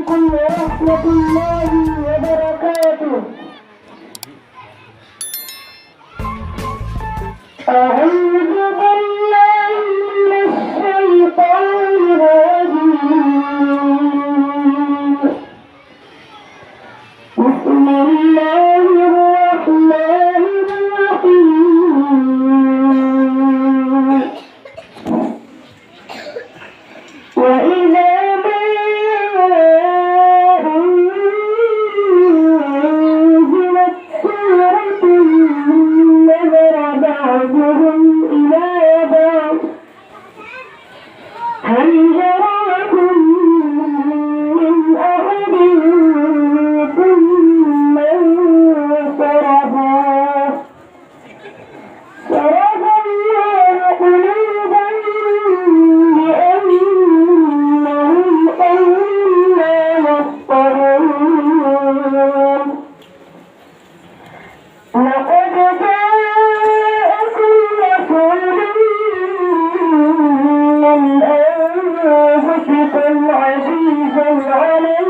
عليكم ورحمة الله وبركاته. أعوذ بالله من الشيطان الرجيم. بسم الله الرحمن الرحيم. وإذا ما أنزلت سورة نظر بعضهم إلى بعض هل جراكم من أحد ثم انصرفوا صرف الله قلوبهم بأنهم قوم لا يفقهون. لقد جاءكم رسول من أنفسكم عزيز عليه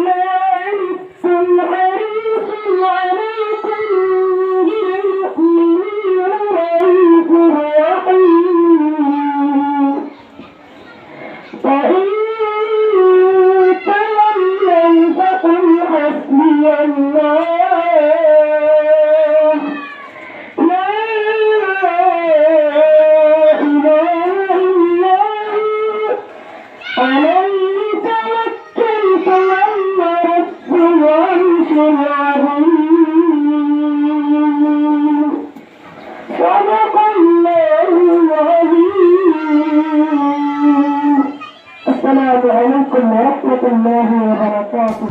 ما عنتم حريص عليكم بالمؤمنين رؤوف رحيم. فإن تولوا فقل حسبي الله لا إله إلا هو عليه توكلت وهو رب العرش العظيم. صدق الله العظيم. السلام عليكم ورحمة الله وبركاته.